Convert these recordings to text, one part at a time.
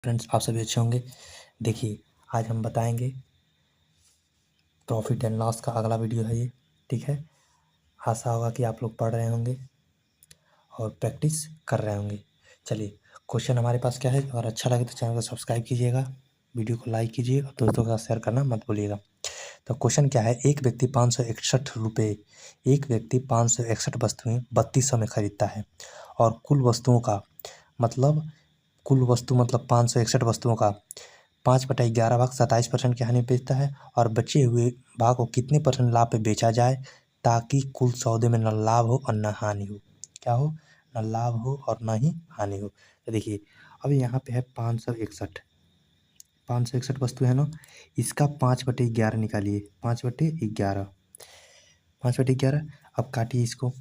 Friends, आप सभी अच्छे होंगे। देखिए, आज हम बताएंगे प्रॉफिट एंड लॉस का अगला वीडियो है ये। ठीक है, आशा होगा कि आप लोग पढ़ रहे होंगे और प्रैक्टिस कर रहे होंगे। चलिए, क्वेश्चन हमारे पास क्या है। अगर अच्छा लगे तो चैनल को सब्सक्राइब कीजिएगा, वीडियो को लाइक कीजिए और दोस्तों के साथ शेयर करना मत भूलिएगा। तो क्वेश्चन क्या है, एक व्यक्ति 561 रुपये एक व्यक्ति 561 वस्तुएं 3200 में खरीदता है और कुल वस्तुओं का कुल वस्तु मतलब 561 वस्तुओं का 5/11 भाग 27% की हानि बेचता है और बचे हुए भाग को कितने परसेंट लाभ पे बेचा जाए ताकि कुल सौदे में न लाभ हो और न हानि हो। क्या हो? न लाभ हो और न ही हानि हो। तो देखिए, अब यहाँ पे है 561 वस्तु है ना, इसका 5/11 निकालिए। 5/11 5/11। अब काटिए इसको,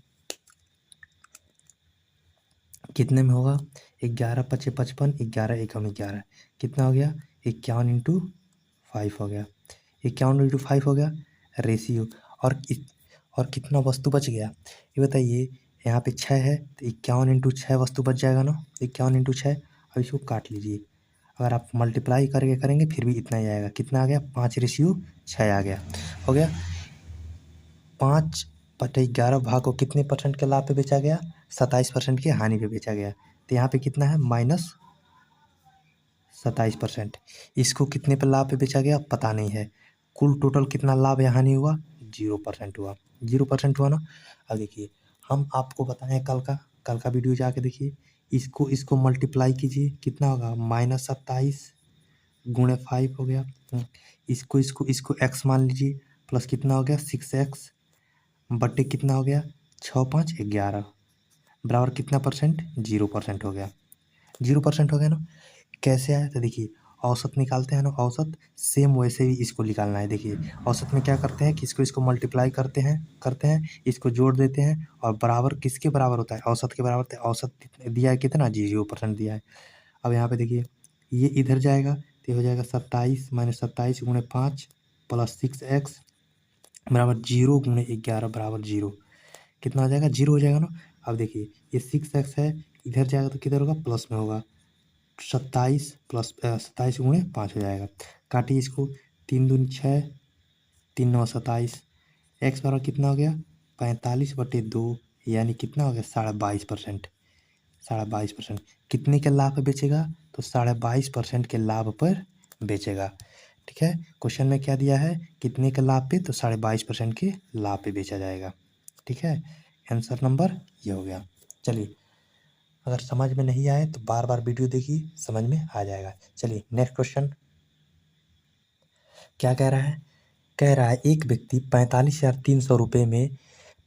कितने में होगा? 11×5 = 55, 11 एकम 11, कितना हो गया? 51 × 5 हो गया। 51 × 5 हो गया रेशियो। और कितना वस्तु बच गया ये बताइए। यहाँ पे 6 है तो 51 × 6 वस्तु बच जाएगा ना, 51 × 6। अब इसको काट लीजिए। अगर आप मल्टीप्लाई करके करेंगे फिर भी इतना ही आएगा। कितना आ गया? 5/6 आ गया। हो गया। 5/11 भाग को कितने परसेंट के लाभ पे बेचा गया? 27% की हानि पे बेचा गया। तो यहाँ पे कितना है? -27%। इसको कितने पे लाभ पे बेचा गया? पता नहीं है। कुल टोटल कितना लाभ या हानि हुआ? 0% हुआ। 0% हुआ ना। अब देखिए, हम आपको बताएं कल का वीडियो जाके देखिए। इसको मल्टीप्लाई कीजिए, कितना होगा? -27 × 5 हो गया। इसको x मान लीजिए, प्लस कितना हो गया? 6x बट्टे कितना हो गया? 6×5 = 11 बराबर कितना परसेंट? 0% हो गया। 0% हो गया ना। कैसे आया? तो देखिए, औसत निकालते हैं ना, औसत सेम वैसे ही इसको निकालना है। देखिए, औसत में क्या करते हैं कि इसको मल्टीप्लाई करते हैं, इसको जोड़ देते हैं और बराबर किसके बराबर होता है? औसत के बराबर। तो औसत दिया है कितना? 0% दिया है। अब यहाँ पे देखिए, ये इधर जाएगा तो हो जाएगा 27 - 27 × 5 + 6x बराबर 0 × 11 बराबर 0। कितना हो जाएगा? 0 हो जाएगा ना। अब देखिए, ये 6x है, इधर जाएगा तो किधर होगा? प्लस में होगा। 27 × 5 हो जाएगा। काटिए इसको, 3 दूनी 6, 3 9 27। एक्स बराबर कितना हो गया? 45/2, यानी कितना हो गया? 22.5%। 22.5% कितने के लाभ पर बेचेगा? तो 22.5% के लाभ पर बेचेगा। ठीक है, क्वेश्चन में क्या दिया है? कितने के लाभ पे? तो 22.5% के लाभ पे बेचा जाएगा। ठीक है, आंसर नंबर ये हो गया। चलिए, अगर समझ में नहीं आए तो बार बार वीडियो देखिए, समझ में आ जाएगा। चलिए, नेक्स्ट क्वेश्चन क्या कह रहा है? कह रहा है, एक व्यक्ति 45,300 रुपये में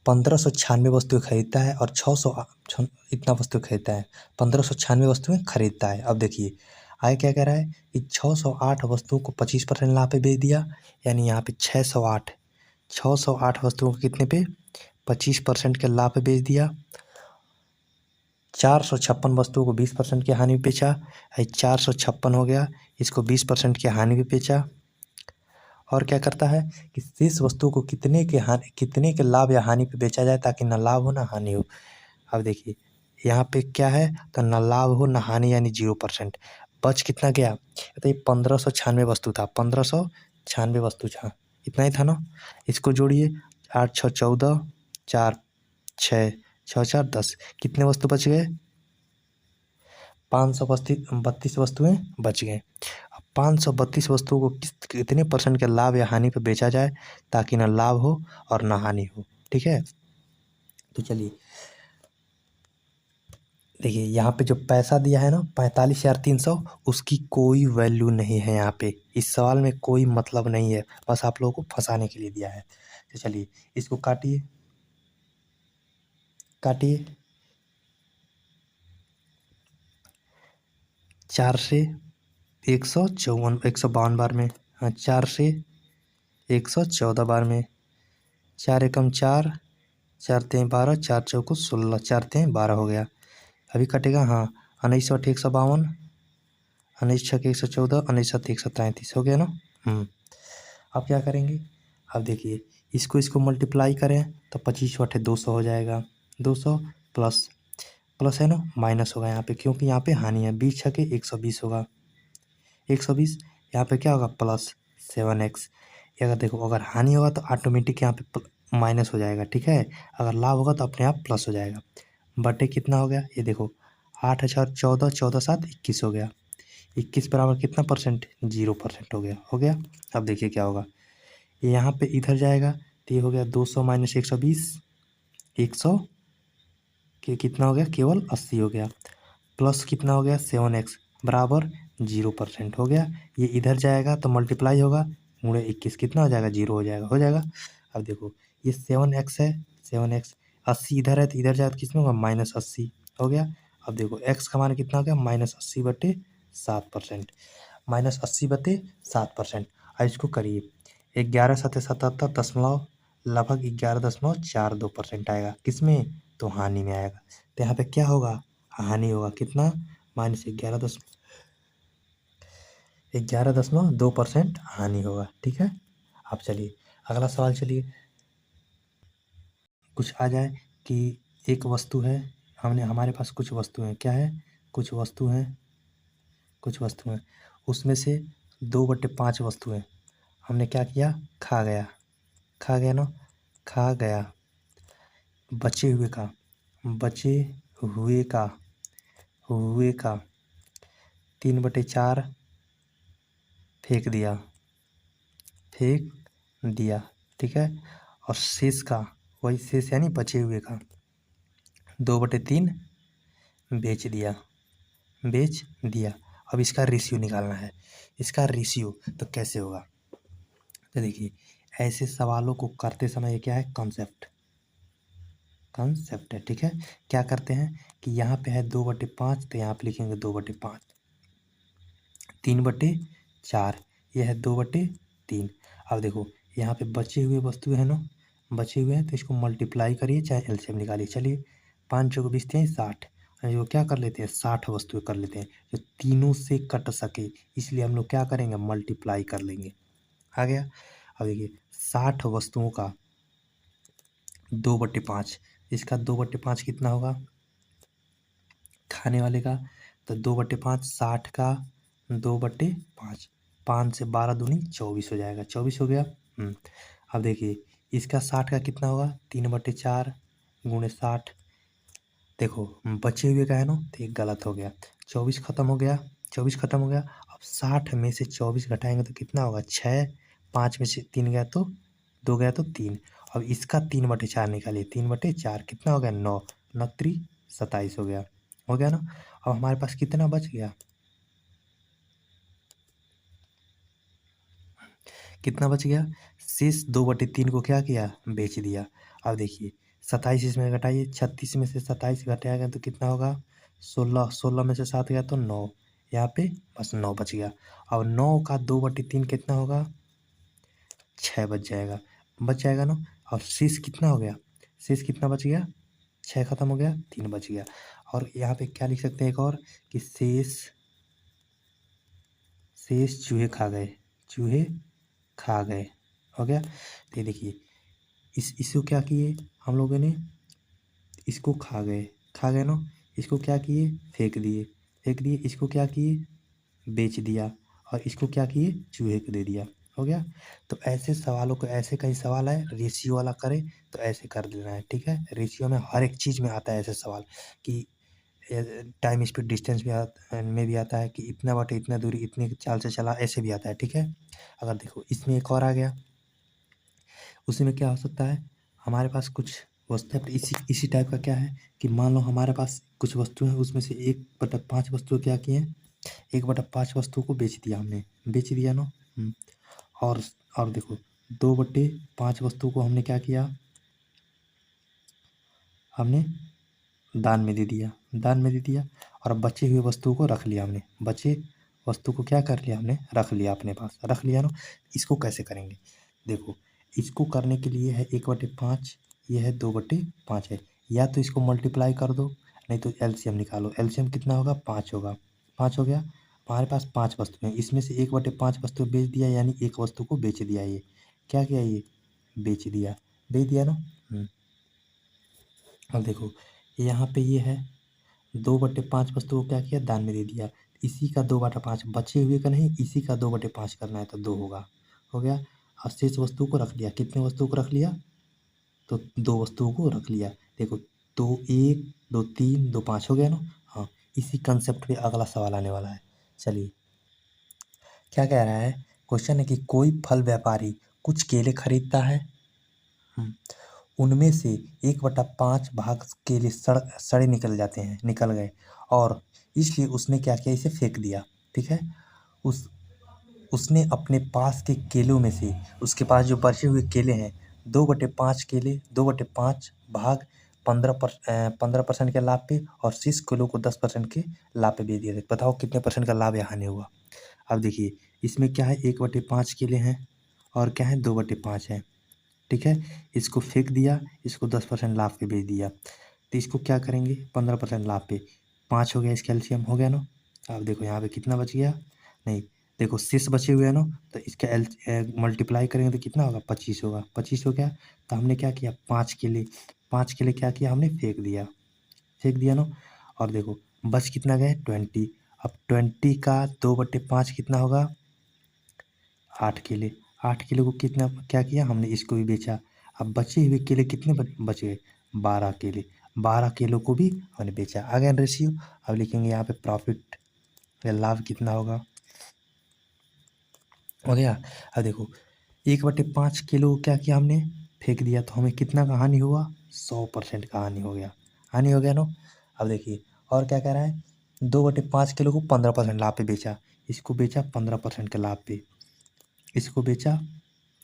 1596 वस्तुएं खरीदता है और 600 इतना वस्तु खरीदता है। 1596 वस्तुएं खरीदता है। अब देखिए, आगे क्या कह रहा है कि 608 वस्तुओं को 25% लाभ पे बेच दिया, यानी यहाँ पे 608 वस्तुओं को कितने पे? 25% के लाभ पे बेच दिया। 456 वस्तुओं को 20% की हानि पे बेचा। 456 हो गया, इसको 20% की हानि पे बेचा। और क्या करता है कि शेष वस्तुओं को कितने के लाभ या हानि पे बेचा जाए ताकि न लाभ हो ना हानि हो। अब देखिए, यहाँ पे क्या है? तो न लाभ हो न हानि, यानी 0%। बच कितना गया? तो ये 1596 वस्तु था, 1596 वस्तु था, इतना ही था ना। इसको जोड़िए, 8 6 14, 4 6 6 4 10, कितने वस्तु बच गए? 532 वस्तुएं बच गए। 532 वस्तुओं को कितने परसेंट के लाभ या हानि पर बेचा जाए ताकि ना लाभ हो और ना हानि हो। ठीक है, तो चलिए देखिए, यहाँ पे जो पैसा दिया है ना 45,300, उसकी कोई वैल्यू नहीं है। यहाँ पे इस सवाल में कोई मतलब नहीं है, बस आप लोगों को फंसाने के लिए दिया है। तो चलिए, इसको काटिए, 4 से 152 बार में, हाँ 4 से 114 बार में। 4 एकम 4, 4 तें 12, 4 चौको 16, 4 तें 12 हो गया। अभी कटेगा, हाँ 19 8 152, 19 6 114, 19 7 133 हो गया ना। अब क्या करेंगे? अब देखिए, इसको मल्टीप्लाई करें तो 25 8 200 हो जाएगा। 200 प्लस है ना, माइनस होगा यहाँ पे, क्योंकि यहाँ पे हानि है। 20 6 120 होगा। 120, यहाँ पे क्या होगा प्लस 7x। अगर देखो अगर हानि होगा तो ऑटोमेटिक यहाँ पे माइनस हो जाएगा, ठीक है। अगर लाभ होगा तो अपने आप प्लस हो जाएगा। बटे कितना हो गया, ये देखो 8 और 14, 14 7 21 हो गया। 21 बराबर कितना परसेंट, 0% हो गया। अब देखिए क्या होगा, ये यहाँ पे इधर जाएगा तो ये हो गया 200 माइनस 120, 100 के कितना हो गया, केवल 80 हो गया। प्लस कितना हो गया 7x बराबर 0% हो गया। ये इधर जाएगा तो मल्टीप्लाई होगा, गुणे 21 कितना हो जाएगा, 0 हो जाएगा। अब देखो ये 7x है, 7x 80 इधर है तो इधर जाए तो कितना होगा, -80 हो गया। अब देखो x का मान कितना हो गया, -80/7%, -80/7%। अब इसको करिए 11×7=77 लगभग 11.42% आएगा, किसमें, तो हानि में आएगा। तो यहाँ पे क्या होगा, हानि होगा, कितना, -11.2% हानि होगा, ठीक है। अब चलिए अगला सवाल, चलिए कुछ आ जाए कि एक वस्तु है, हमारे पास कुछ वस्तु हैं, क्या है, कुछ वस्तु हैं, उसमें से 2/5 वस्तुएं हमने क्या किया, खा गया ना, खा गया। बचे हुए का 3/4 फेंक दिया, ठीक है। और शेष का, वही शेष यानी बचे हुए का 2/3 बेच दिया। अब इसका रेशियो निकालना है। इसका रेशियो तो कैसे होगा, तो देखिए ऐसे सवालों को करते समय ये क्या है, कंसेप्ट है, ठीक है। क्या करते हैं कि यहाँ पे है 2/5 तो यहाँ पे लिखेंगे 2/5, 3/4, यह है 2/3। अब देखो यहाँ पे बचे हुए वस्तु है ना, बचे हुए हैं तो इसको मल्टीप्लाई करिए चाहे एलसीएम निकालिए। चलिए 5 चौके 20 60, जो क्या कर लेते हैं 60 वस्तुएं कर लेते हैं, जो तीनों से कट सके, इसलिए हम लोग क्या करेंगे, मल्टीप्लाई कर लेंगे। आ गया। अब देखिए 60 वस्तुओं का 2/5, इसका 2/5 कितना होगा, खाने वाले का, तो 2/5 60 का 2/5, 5 से 12 दूनी 24 हो जाएगा, 24 हो गया। अब देखिए इसका 60 का कितना होगा, 3/4 गुणे 60। देखो बचे हुए का है ना, तो एक गलत हो गया, 24 खत्म हो गया, 24 खत्म हो गया। अब 60 में से 24 घटाएंगे तो कितना होगा, 6, 5 में से 3 गया तो 2 गया तो 3। अब इसका 3/4 निकालिए, 3/4 कितना हो गया, 9, 9×3 27 हो गया ना। अब हमारे पास कितना बच गया, कितना बच गया, शेष 2/3 को क्या किया, बेच दिया। अब देखिए 27 इसमें घटाइए, 36 में से 27 घटाएगा तो कितना होगा, 16, 16 में से 7 गया तो 9, यहाँ पे बस 9 बच गया। अब 9 का 2/3 कितना होगा, 6 बच जाएगा ना। अब शेष कितना हो गया, शेष कितना बच गया, 6 खत्म हो गया, 3 बच गया। और यहाँ पे क्या लिख सकते हैं एक और, कि शेष चूहे खा गए, हो गया। तो ये देखिए इसको क्या किए हम लोगों ने, इसको खा गए ना, इसको क्या किए, फेंक दिए, इसको क्या किए, बेच दिया, और इसको क्या किए, चूहे को दे दिया, हो गया। तो ऐसे सवालों को, ऐसे कई सवाल है, रेशियो वाला करे तो ऐसे कर देना है, ठीक है। रेशियो में हर एक चीज़ में आता है ऐसे सवाल, कि टाइम स्पीड डिस्टेंस में भी आता है, कि इतना बाटे इतना दूरी इतने चाल से चला, ऐसे भी आता है, ठीक है। अगर देखो इसमें एक और आ गया, उसी में क्या हो सकता है, हमारे पास कुछ वस्तु है, इसी टाइप का क्या है, कि मान लो हमारे पास कुछ वस्तु है, उसमें से 1/5 वस्तु क्या किए हैं, 1/5 वस्तु को बेच दिया हमने, बेच दिया ना। और और देखो 2/5 वस्तु को हमने क्या किया, हमने दान में दे दिया। और बचे हुए वस्तु को रख लिया हमने, बचे वस्तु को क्या कर लिया हमने, रख लिया अपने पास, रख लिया ना। इसको कैसे करेंगे, देखो इसको करने के लिए है 1/5, ये है 2/5 है, या तो इसको मल्टीप्लाई कर दो, नहीं तो एलसीएम निकालो। एलसीएम कितना होगा, 5 होगा, 5 हो गया। हमारे पास 5 वस्तु हैं, इसमें से 1/5 वस्तु बेच दिया, यानी एक वस्तु को बेच दिया, ये क्या किया, ये बेच दिया ना। अब देखो यहाँ पे ये है 2/5 वस्तु को क्या किया, दान में दे दिया। इसी का 2/5 बचे हुए का नहीं, इसी का 2/5 करना है तो 2 होगा, हो गया। और शेष वस्तु को रख लिया, कितने वस्तु को रख लिया, तो 2 वस्तुओं को रख लिया। देखो 2 1 2 3 2 5 हो गया ना। हाँ, इसी कंसेप्ट पे अगला सवाल आने वाला है। चलिए क्या कह रहा है, क्वेश्चन है कि कोई फल व्यापारी कुछ केले खरीदता है, उनमें से 1/5 भाग केले सड़े निकल गए, और इसलिए उसने क्या किया, इसे फेंक दिया। ठीक है, उसने अपने पास के केलों में से, उसके पास जो बचे हुए केले हैं, 2/5 केले, 2/5 भाग 15% के लाभ पे और 30 किलो को 10% के लाभ पे बेच दिया। बताओ कितने % का लाभ या हानि हुआ। अब देखिए इसमें क्या है, 1/5 केले हैं और क्या है, 2/5 है। ठीक है, इसको फेंक दिया, इसको 10% लाभ पे बेच दिया, तो इसको क्या करेंगे, 15% लाभ पे 5 हो गया, इसका एलसीएम हो गया ना। अब देखो यहाँ पे कितना बच गया, नहीं देखो शेष बचे हुए हैं ना, तो इसका मल्टीप्लाई करेंगे तो कितना होगा, 25 होगा, 25 हो गया। तो हमने क्या किया, 5 के लिए क्या किया, हमने फेंक दिया ना। और देखो बच कितना गए, 20। अब 20 का 2/5 कितना होगा, 8 केले। 8 केले को कितना क्या किया हमने, इसको भी बेचा। अब बचे हुए केले कितने बच गए, 12 केले। 12 केलों को भी हमने बेचा, आ गया रेशियो। अब लिखेंगे यहाँ पे प्रॉफिट या लाभ कितना होगा, हो गया। अब देखो 1/5 किलो क्या किया हमने, फेंक दिया, तो हमें कितना का हानि हुआ, 100% का हानि हो गया, हानि हो गया ना। अब देखिए और क्या कह रहा है, 2/5 किलो को 15% लाभ पे बेचा, इसको बेचा 15% के लाभ पे, इसको बेचा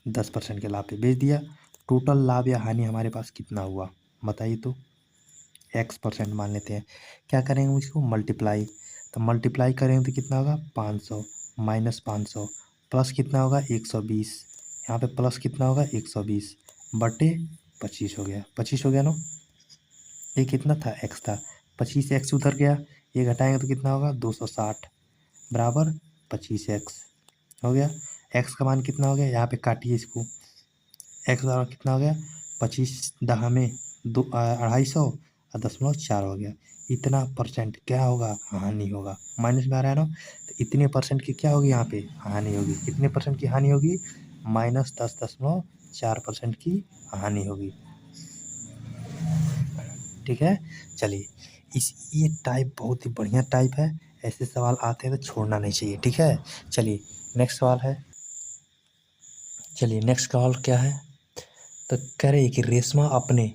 10% के लाभ पे बेच दिया। टोटल लाभ या हानि हमारे पास कितना हुआ, बताइए तो। X% मान लेते हैं, क्या करेंगे इसको मल्टीप्लाई, तो मल्टीप्लाई करेंगे तो कितना होगा, 500 माइनस 500 प्लस कितना होगा, 120। यहाँ पे प्लस कितना होगा, 120 बटे 25 हो गया, 25 हो गया ना। ये कितना था, x था, 25 x उधर गया, ये घटाएंगे तो कितना होगा, 260 बराबर 25x हो गया। x का मान कितना हो गया, यहाँ पे काटिए इसको, x बराबर कितना हो गया, 25 दहा में 250 और 0.4 हो गया। इतना % क्या होगा, हानि होगा, माइनस में आ रहा है ना, तो इतने % की क्या होगी यहाँ पे, हानि होगी। कितने % की हानि होगी, -10.4% की हानि होगी। ठीक है, चलिए ये टाइप बहुत ही बढ़िया टाइप है, ऐसे सवाल आते हैं तो छोड़ना नहीं चाहिए। ठीक है, चलिए नेक्स्ट सवाल है, चलिए नेक्स्ट सवाल क्या है, तो कह रही है कि रेशमा अपने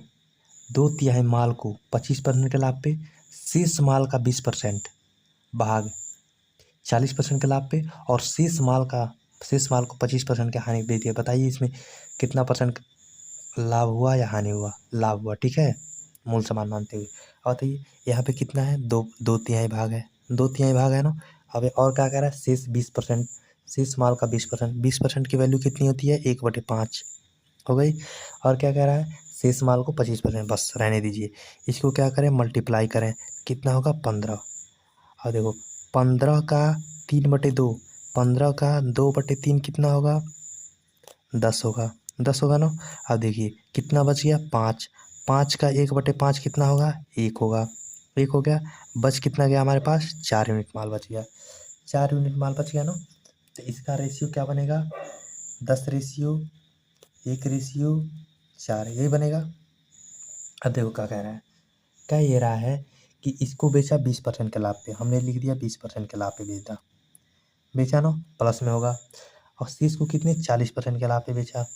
2/3 माल को 25% के लाभ पे, शेष माल का 20% भाग 40% के लाभ पे और शेष माल को 25% के हानि दे दिया। बताइए इसमें कितना % लाभ हुआ या हानि हुआ, लाभ हुआ। ठीक है, मूल समान मानते हुए। और बताइए यहाँ पे कितना है, 2/3 भाग है, 2/3 भाग है ना। अब और क्या कह रहा है, शेष 20%, शेष माल का 20%, 20% की वैल्यू कितनी होती है, 1/5 हो गई। और क्या कह रहा है, शेष माल को 25%, बस रहने दीजिए। इसको क्या करें, मल्टीप्लाई करें, कितना होगा, 15। और देखो 15 का 3/2, 15 का 2/3 कितना होगा, 10 होगा, 10 होगा ना। अब देखिए कितना बच गया, 5, 5 का 1/5 कितना होगा, 1 होगा, 1 हो गया। बच कितना गया हमारे पास, 4 यूनिट माल बच गया, 4 यूनिट माल बच गया ना। तो इसका रेशियो क्या बनेगा, 10:1:4 यही बनेगा। अब देखो क्या कह रहा है, क्या ये रहा है कि इसको बेचा 20% के लाभ पे, हमने लिख दिया 20% के लाभ पे बेचा ना, प्लस में होगा। और शेष को कितने, 40% के लाभ पे बेचा,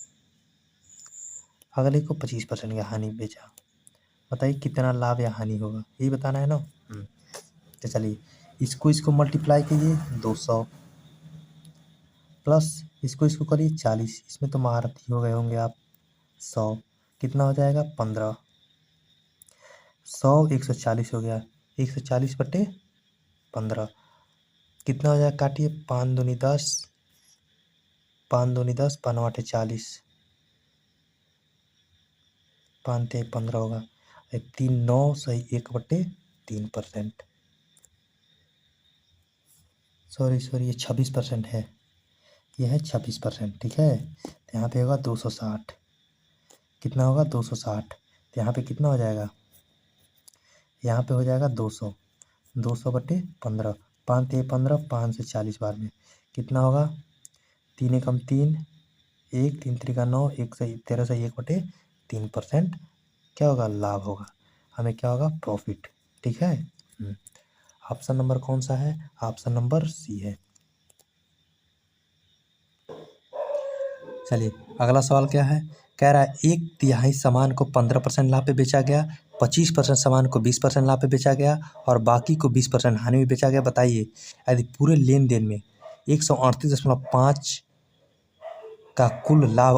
अगले को 25% की हानि बेचा। बताइए कितना लाभ या हानि होगा, यही बताना है ना। तो चलिए इसको मल्टीप्लाई कीजिए, 200 प्लस इसको करिए 40, इसमें तो महारथी हो गए होंगे आप, 100 कितना हो जाएगा, 15, 100 140 हो गया, 140/15 कितना हो जाएगा, काटिए, 5 दूनी 10, 5 दूनी 10, 5 8 40, 5 3 15 होगा, 3 9 सही 1/3%, सॉरी ये 26% है, यह है 26%। ठीक है, तो यहाँ पे होगा 260, कितना होगा, 260। तो यहाँ पे कितना हो जाएगा, यहाँ पे हो जाएगा 200, 200/15, 5 3 15, 5 से 40 बार में कितना होगा, 3 एकम 3, 1 3 3 का 9, 1 से 13 से 1/3% क्या होगा, लाभ होगा, हमें क्या होगा, प्रॉफिट। ठीक है। ऑप्शन नंबर कौन सा है, ऑप्शन नंबर सी है। चलिए अगला सवाल क्या है, कह रहा है 1/3 सामान को 15% लाभ पे बेचा गया, 25% सामान को 20% लाभ पे बेचा गया और बाकी को 20% हानि में बेचा गया। बताइए यदि पूरे लेन देन में 138.5 का कुल लाभ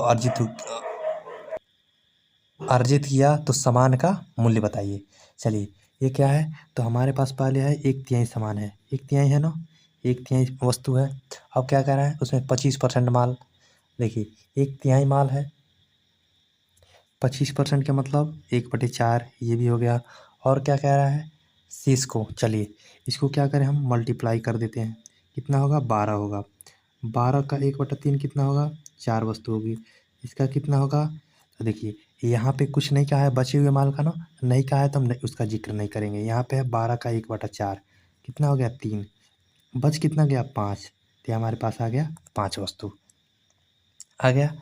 अर्जित किया तो सामान का मूल्य बताइए। चलिए ये क्या है, तो हमारे पास पहले है 1/3 सामान है, 1/3 है ना, 1/3 वस्तु है। अब क्या कह रहा है, उसमें 25% माल, देखिए 1/3 माल है, 25% का मतलब 1/4, ये भी हो गया। और क्या कह रहा है, शेष को, चलिए इसको क्या करें, हम मल्टीप्लाई कर देते हैं, कितना होगा, 12 होगा। 12 का 1/3 कितना होगा, 4 वस्तु होगी। इसका कितना होगा, तो देखिए यहाँ पे कुछ नहीं कहा है बचे हुए माल का ना, नहीं कहा है तो हम उसका जिक्र नहीं करेंगे। यहाँ पे है 12 का 1/4 कितना हो गया, 3, बच कितना गया, 5, तो हमारे पास आ गया 5 वस्तु आ गया।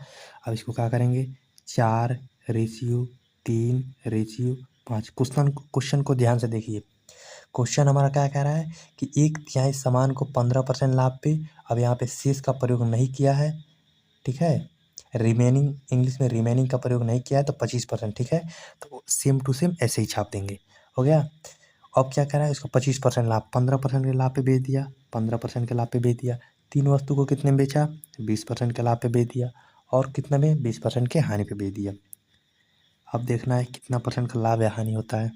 अब इसको क्या करेंगे, 4:3:5। क्वेश्चन को ध्यान से देखिए, क्वेश्चन हमारा क्या कह रहा है कि 1/3 सामान को 15% लाभ पे, अब यहाँ पे शेष का प्रयोग नहीं किया है, ठीक है, रिमेनिंग, इंग्लिश में रिमेनिंग का प्रयोग नहीं किया है तो 25%, ठीक है, तो सेम टू सेम ऐसे ही छाप देंगे, हो गया। अब क्या कह रहा है, इसको 25% लाभ, 15% के लाभ पे बेच दिया, 15% के लाभ पे बेच दिया। 3 वस्तु को कितने में बेचा, 20% के लाभ पे बेच दिया और कितने में, 20% के हानि पे बेच दिया। अब देखना है कितना परसेंट का लाभ या हानि होता है।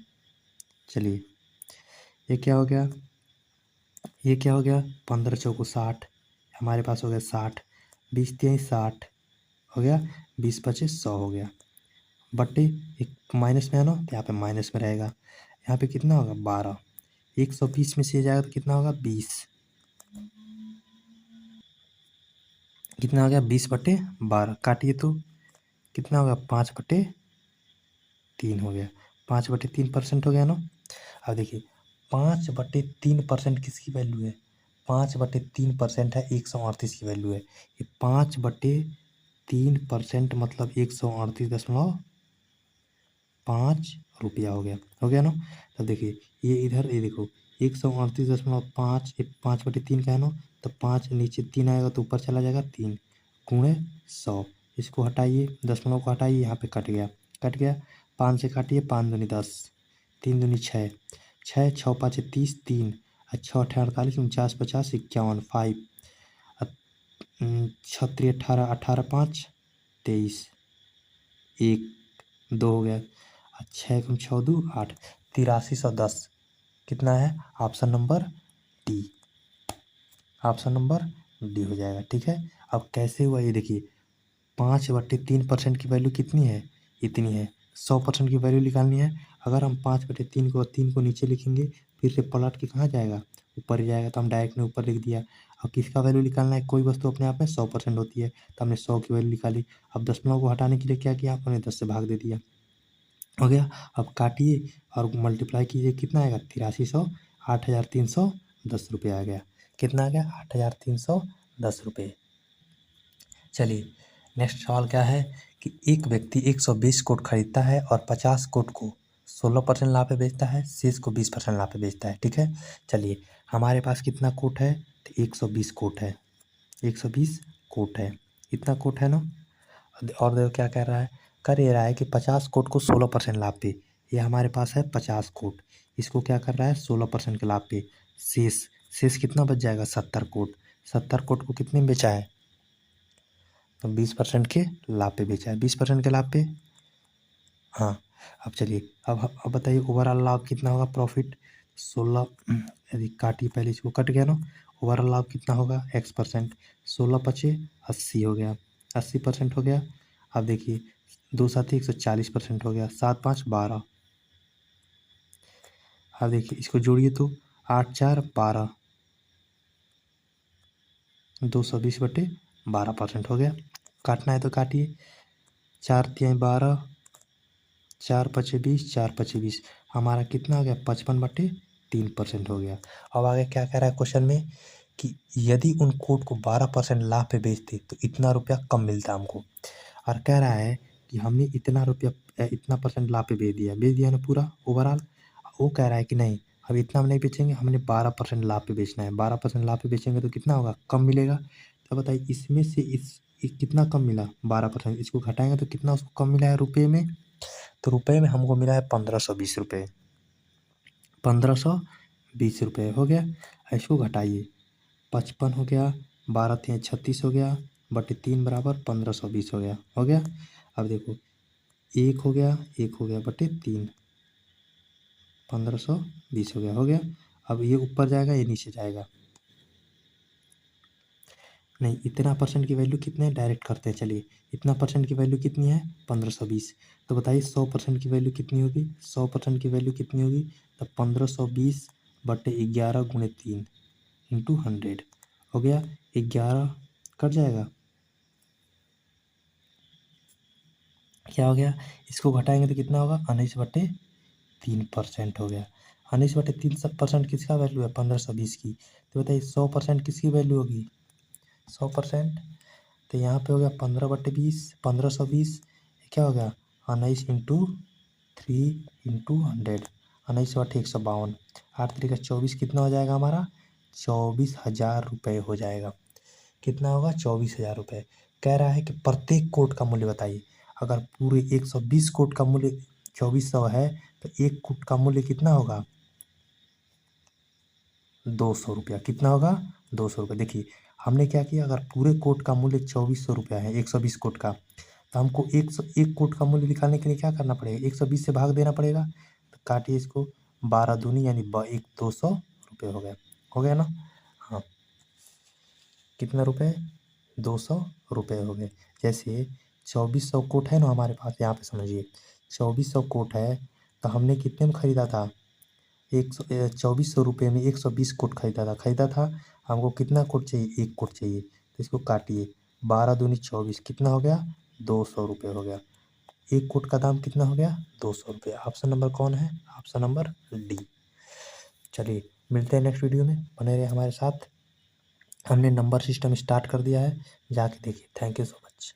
चलिए ये क्या हो गया, ये क्या हो गया, 15 चौको 60, हमारे पास हो गया 60, 20 60 हो गया, 20 25 100 हो गया, बट्टे एक माइनस में है ना, तो यहाँ पे माइनस में रहेगा, यहाँ पे कितना होगा, 12, 120 में से जाएगा तो कितना होगा, 20, कितना हो गया, 20/12, काटिए तो कितना होगा, 5/3 हो गया, 5/3% हो गया ना। अब देखिए 5/3% किसकी वैल्यू है, 5/3% है 138 की वैल्यू है, ये 5/3% मतलब 138.5 रुपया हो गया ना। तब देखिए ये इधर, ये देखो 138.5, 5/3 का है ना, तो 5 नीचे 3 आएगा तो ऊपर चला जाएगा, 3 गुणे 100, इसको हटाइए, दशमलव को हटाइए, यहाँ पे कट गया, 5 से काटिए, 5 दूनी 10, 3 दूनी 6, 6 6 5 30, 3 6 8 48 49 50 51 5 36 18 18 5 23 1 2 हो गया, 6 6 2 8, 8310 कितना है, option number D, option number D हो जाएगा। ठीक है, अब कैसे हुआ ये देखिए, 5/3% की वैल्यू कितनी है, इतनी है, 100% की वैल्यू निकालनी है। अगर हम 5/3 को, 3 को नीचे लिखेंगे, फिर से पलट के कहाँ जाएगा, ऊपर ही जाएगा, तो हम डायरेक्ट ने ऊपर लिख दिया। अब किसका वैल्यू निकालना है, कोई वस्तु अपने आप में 100% होती है, तो हमने 100 की वैल्यू निकाली। अब दशमलव को हटाने के लिए क्या किया, हमने 10 से भाग दे दिया, हो गया। अब काटिए और मल्टीप्लाई कीजिए, कितना आएगा, 8300, 8310 रुपये आ गया, कितना आ गया, 8310 रुपये। चलिए नेक्स्ट सवाल क्या है कि एक व्यक्ति 120 कोट खरीदता है और 50 कोट को 16% लाभ पे बेचता है, शेष को 20% लाभ पे बेचता है। ठीक है, चलिए हमारे पास कितना कोट है, तो 120 कोट है, 120 कोट है, इतना कोट है ना। और देखो क्या कह रहा है, कर ये रहा है कि 50 कोट को 16% लाभ पे, ये हमारे पास है 50 कोट, इसको क्या कर रहा है, 16% के लाभ पे, शेष, शेष कितना बच जाएगा, 70 कोट, 70 कोट को कितने में बेचा है, तो 20% के लाभ पे बेचा है, 20% के लाभ पे। हाँ अब चलिए, अब बताइए ओवरऑल लाभ कितना होगा, प्रॉफिट 16, यदि काटिए, पहले इसको कट गया ना, ओवरऑल लाभ कितना होगा, X%, 16 पचे 80 हो गया, 80% हो गया। अब देखिए 2 7 140% हो गया, 7 5 12, अब देखिए इसको जोड़िए तो 8 4 12, 220/12% हो गया। काटना है तो काटिए, 4 3 12, 4 5 20, 4 5 20, हमारा कितना आ गया, 55/3, 3% हो गया। अब आगे क्या कह रहा है क्वेश्चन में कि यदि उन कोट को 12% लाभ पे बेचते तो इतना रुपया कम मिलता हमको। और कह रहा है कि हमने इतना रुपया इतना परसेंट लाभ पे बेच दिया ना पूरा ओवरऑल। वो कह रहा है कि नहीं, अब इतना हम नहीं बेचेंगे, हमने 12% लाभ पे बेचना है। 12% लाभ पे बेचेंगे तो कितना होगा, कम मिलेगा। तो बताइए इसमें से कितना कम मिला, 12%। इसको घटाएंगे तो कितना उसको कम मिला है रुपये में, तो रुपये में हमको मिला है 1520 रुपये। 1520 रुपये हो गया। इसको घटाइए, 55 हो गया, 12 3 36 हो गया, बटे 3 बराबर 1520 हो गया। हो गया। अब देखो 1 हो गया, 1 हो गया बटे 3, 1520 हो गया। हो गया। अब ये ऊपर जाएगा, ये नीचे जाएगा। नहीं, इतना परसेंट की वैल्यू कितने, डायरेक्ट करते हैं। चलिए, इतना परसेंट की वैल्यू कितनी है, 1520। तो बताइए 100% की वैल्यू कितनी होगी, 100% की वैल्यू कितनी होगी, तो 1520 बटे 11 गुणे 3 इंटू 100 हो गया। 11 कट जाएगा, क्या हो गया, इसको घटाएंगे तो कितना होगा, 19/3% हो गया। 19/3% किसका वैल्यू है, 1520 की। तो बताइए 100% किसकी वैल्यू होगी, 100%। तो यहाँ पे हो गया 15/20, 1520 क्या हो गया, 19 इंटू 3 इंटू 100, 19/152, 8 3 का 24, कितना हो जाएगा हमारा, 24,000 रुपये हो जाएगा। कितना होगा, 24,000 रुपये। कह रहा है कि प्रत्येक कोट का मूल्य बताइए। अगर पूरे 120 कोट का मूल्य 2400 है तो एक कोट का मूल्य कितना होगा, 200 रुपया। कितना होगा, 200 रुपये। देखिए हमने क्या किया, अगर पूरे कोट का मूल्य 2400 रुपया है 120 कोट का, तो हमको 101 कोट का मूल्य निकालने के लिए क्या करना पड़ेगा, 120 से भाग देना पड़ेगा। तो काटिए इसको, 12 दूनी यानी 200 रुपये हो गया। हो गया ना, हाँ। कितना रुपये, 200 रुपये हो गए। जैसे 2400 कोट है ना हमारे पास, यहाँ पे समझिए 2400 कोट है, तो हमने कितने में ख़रीदा था, 2400 रुपये में 120 कोट खरीदा था। हमको कितना कोट चाहिए, एक कोट चाहिए। तो इसको काटिए, 12 दूनी 24, कितना हो गया, 200 रुपये हो गया। एक कोट का दाम कितना हो गया, 200 रुपये। ऑप्शन नंबर कौन है, ऑप्शन नंबर डी। चलिए मिलते हैं नेक्स्ट वीडियो में, बने रहे हमारे साथ। हमने नंबर सिस्टम स्टार्ट कर दिया है, जाके देखिए। Thank you so much.